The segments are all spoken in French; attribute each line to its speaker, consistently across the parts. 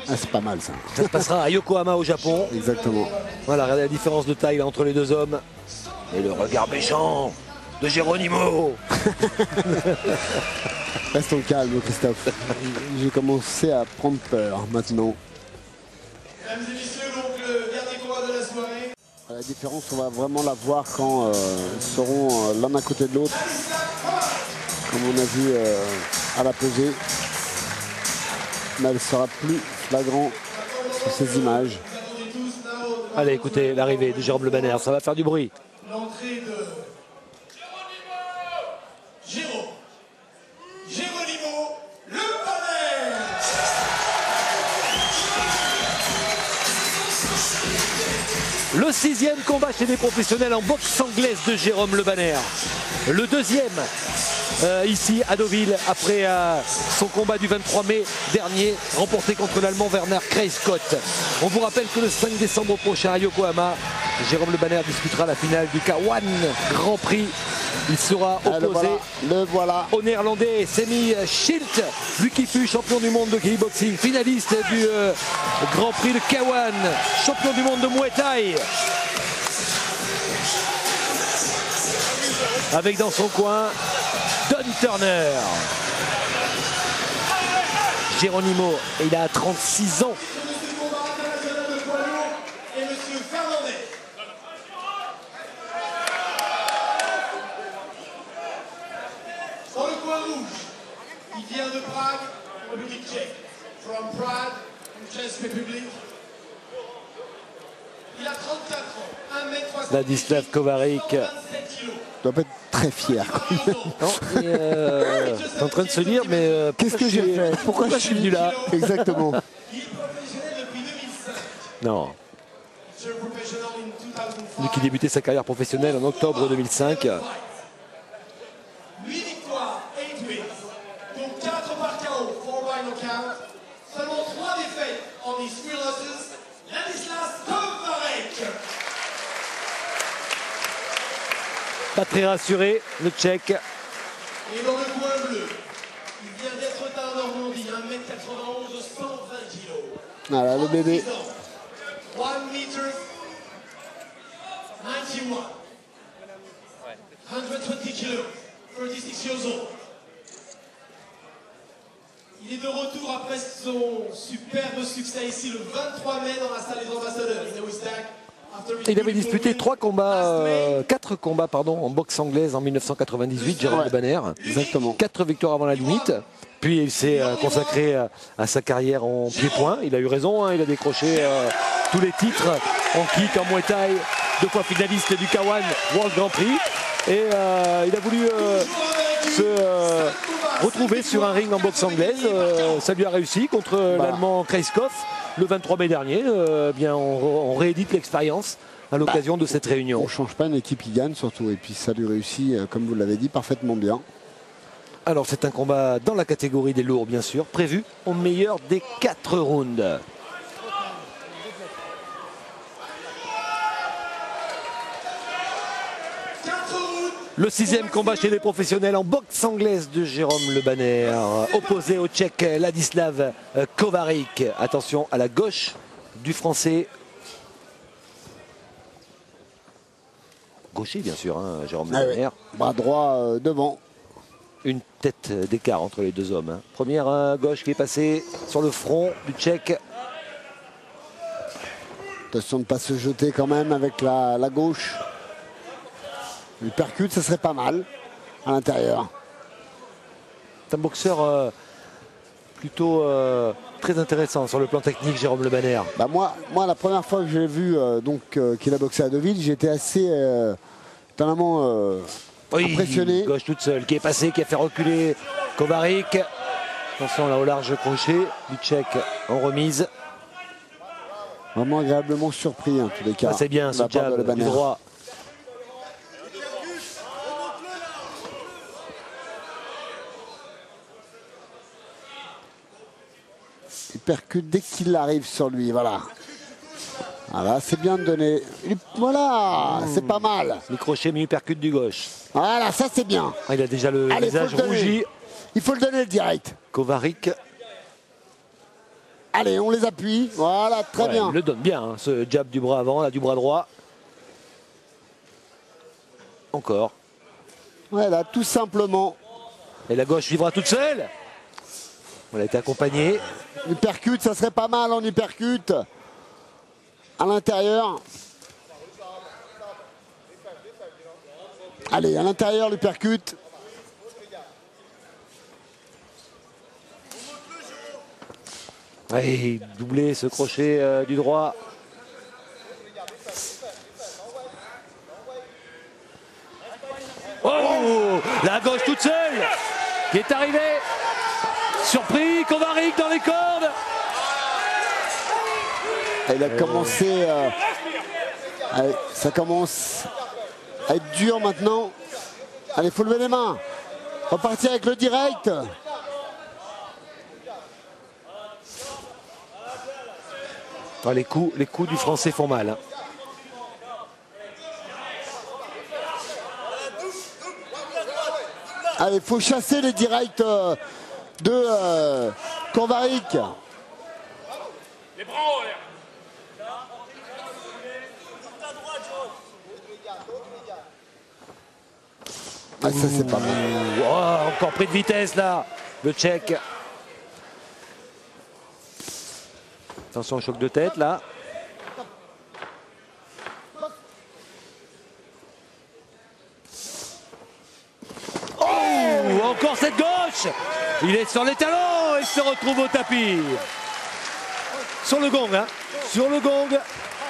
Speaker 1: Ah, c'est pas mal ça.
Speaker 2: Ça se passera à Yokohama au Japon.
Speaker 1: Exactement.
Speaker 2: Voilà, regardez la différence de taille là, entre les deux hommes. Et le regard méchant de Geronimo.
Speaker 1: Restons calmes, Christophe. J'ai commencé à prendre peur maintenant.
Speaker 3: Mesdames et messieurs, donc le dernier combat de la soirée.
Speaker 1: La différence, on va vraiment la voir quand ils seront l'un à côté de l'autre. Comme on a vu à la pesée. Mais elle sera plus flagrant sur ces images.
Speaker 2: Allez, écoutez l'arrivée de Jérôme Le Banner, ça va faire du bruit.
Speaker 3: L'entrée de Geronimo Le Banner.
Speaker 2: Le 6e combat chez les professionnels en boxe anglaise de Jérôme Le Banner. Le 2e ici à Deauville après son combat du 23 mai dernier remporté contre l'Allemand Werner Kreiscott. On vous rappelle que le 5 décembre prochain à Yokohama, Jérôme Le Banner disputera la finale du K1 Grand Prix. Il sera opposé au néerlandais Semi Schilt, lui qui fut champion du monde de kickboxing, finaliste du Grand Prix de K1, champion du monde de Muay Thai. Avec dans son coin Don Turner. Geronimo, il a 36 ans.
Speaker 3: Et monsieur Fernandez. Dans le coin rouge, il vient de Prague, République tchèque. From Prague, Czech Republic. Il a 34 ans, 1m60.
Speaker 2: Ladislav Kovarik.
Speaker 3: 27 kilos.
Speaker 1: Doit pas être très fier.
Speaker 2: T'es en train de se dire, mais
Speaker 1: qu'est-ce que j'ai fait?
Speaker 2: Pourquoi je suis venu là?
Speaker 1: Exactement.
Speaker 3: Il est professionnel depuis 2005.
Speaker 2: Non.
Speaker 3: Sur professionnel in 2005.
Speaker 2: Lui qui débutait sa carrière professionnelle en octobre 2005.
Speaker 3: 8 victoires, 8 wins. Donc 4 par KO, 4 by knockout. Seulement 3 défaites en his 3 losses. Ladislav Kovarik.
Speaker 2: Pas très rassuré, le Tchèque.
Speaker 3: Et dans le coin bleu, il vient d'être en Normandie, 1m91, 120 kilos.
Speaker 1: Voilà le bébé.
Speaker 3: 1 meter 91. 120 kilos, 36 years old. Il est de retour après son superbe succès ici le 23 mai dans la salle des ambassadeurs.
Speaker 2: Il avait disputé 4 combats en boxe anglaise en 1998, Jérôme Le Banner.
Speaker 1: Exactement.
Speaker 2: 4 victoires avant la limite. Puis il s'est consacré à sa carrière en pied-point. Il a eu raison, hein, il a décroché tous les titres en kick, en Muay Thai, 2 fois finaliste du K1 World Grand Prix. Et il a voulu se retrouver sur un ring en boxe anglaise. Ça lui a réussi contre l'Allemand Kreiscott le 23 mai dernier. Bien, on réédite l'expérience à l'occasion de cette réunion.
Speaker 1: On ne change pas une équipe qui gagne surtout. Et puis ça lui réussit, comme vous l'avez dit, parfaitement bien.
Speaker 2: Alors c'est un combat dans la catégorie des lourds bien sûr, prévu au meilleur des 4 rounds. Le 6e combat chez les professionnels en boxe anglaise de Jérôme Le Banner, opposé au Tchèque Ladislav Kovarik. Attention à la gauche du Français. Gaucher bien sûr, hein, Jérôme Le Banner.
Speaker 1: Bras droit devant.
Speaker 2: Une tête d'écart entre les deux hommes. Première gauche qui est passée sur le front du Tchèque.
Speaker 1: Attention de ne pas se jeter quand même avec la gauche. Il percute, ça serait pas mal à l'intérieur.
Speaker 2: C'est un boxeur plutôt très intéressant sur le plan technique, Jérôme Le Banner.
Speaker 1: Bah moi, la première fois que j'ai vu qu'il a boxé à Deauville, j'étais assez étonnamment impressionné.
Speaker 2: Gauche toute seule qui est passée, qui a fait reculer Kovarik. Attention là au large crochet du Tchèque en remise.
Speaker 1: Vraiment agréablement surpris en tous les cas.
Speaker 2: C'est bien ce jab du droit.
Speaker 1: Il percute dès qu'il arrive sur lui, voilà. Voilà, c'est bien de donner. Voilà, c'est pas mal.
Speaker 2: Le crochet, mais il percute du gauche.
Speaker 1: Voilà, ça c'est bien.
Speaker 2: Ah, il a déjà le visage rougi.
Speaker 1: Il faut le donner le direct.
Speaker 2: Kovarik.
Speaker 1: Allez, on les appuie. Voilà, très bien.
Speaker 2: Il le donne bien, hein, ce jab du bras avant, là, du bras droit. Encore.
Speaker 1: Voilà, tout simplement.
Speaker 2: Et la gauche vivra toute seule. Elle a été accompagnée.
Speaker 1: Uppercut, ça serait pas mal en uppercut. À l'intérieur. Allez, à l'intérieur, l'uppercut.
Speaker 2: Oui, doublé ce crochet du droit. Oh, la gauche toute seule qui est arrivée. Surpris, Kovarik dans les cordes.
Speaker 1: Il a commencé. Allez, ça commence à être dur maintenant. Allez, il faut lever les mains. Repartir avec le direct.
Speaker 2: Oh, les coups du français font mal. Hein.
Speaker 1: Allez, il faut chasser les directs de Kovarik.
Speaker 3: Les bras en l'air.
Speaker 1: Ah, ça c'est pas mal.
Speaker 2: Oh, encore pris de vitesse là, le Tchèque. Attention au choc de tête là. Oh, encore cette gauche. Il est sur les talons et se retrouve au tapis. Sur le gong, hein. Sur le gong,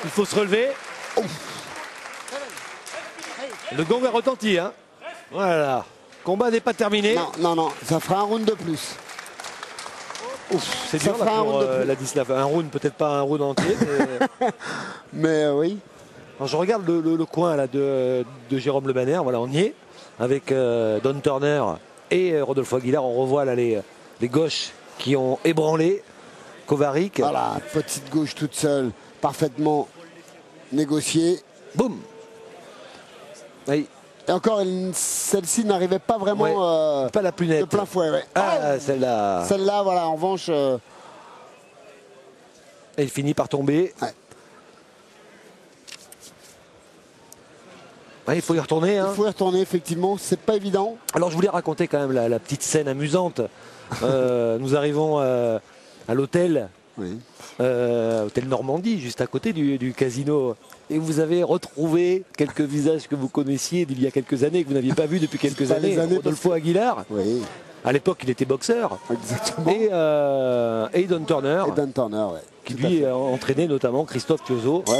Speaker 2: il faut se relever. Le gong a retenti, hein. Voilà. Combat n'est pas terminé.
Speaker 1: Non, non, non, ça fera un round de plus.
Speaker 2: C'est
Speaker 1: ça
Speaker 2: dur là,
Speaker 1: fera un
Speaker 2: pour
Speaker 1: round de plus.
Speaker 2: Ladislav. Un round, peut-être pas un round entier. Mais...
Speaker 1: Mais oui.
Speaker 2: Alors, je regarde le coin là, de Jérôme Le Banner. Voilà, on y est. Avec Don Turner et Rodolfo Aguilar. On revoit là, les gauches qui ont ébranlé Kovarik.
Speaker 1: Voilà, petite gauche toute seule, parfaitement négociée.
Speaker 2: Boum. Oui.
Speaker 1: Et encore, celle-ci n'arrivait pas vraiment
Speaker 2: Pas la plus nette.
Speaker 1: de plein fouet. Ouais.
Speaker 2: Ah, celle-là.
Speaker 1: Celle-là, voilà, en revanche.
Speaker 2: Elle finit par tomber.
Speaker 1: Ouais.
Speaker 2: Ouais, il faut y retourner. Hein.
Speaker 1: Il faut y retourner, effectivement, c'est pas évident.
Speaker 2: Alors je voulais raconter quand même la petite scène amusante. Nous arrivons à l'hôtel,
Speaker 1: Oui.
Speaker 2: hôtel Normandie, juste à côté du casino. Et vous avez retrouvé quelques visages que vous connaissiez d'il y a quelques années, que vous n'aviez pas vu depuis quelques
Speaker 1: Pas
Speaker 2: années.
Speaker 1: les années
Speaker 2: Rodolfo Aguilar.
Speaker 1: Oui,
Speaker 2: À l'époque, il était boxeur.
Speaker 1: exactement.
Speaker 2: Et Don Turner,
Speaker 1: Et Dan Turner, ouais.
Speaker 2: qui
Speaker 1: Tout à
Speaker 2: lui
Speaker 1: fait.
Speaker 2: entraînait notamment Christophe Chiozo.
Speaker 1: Ouais, ouais.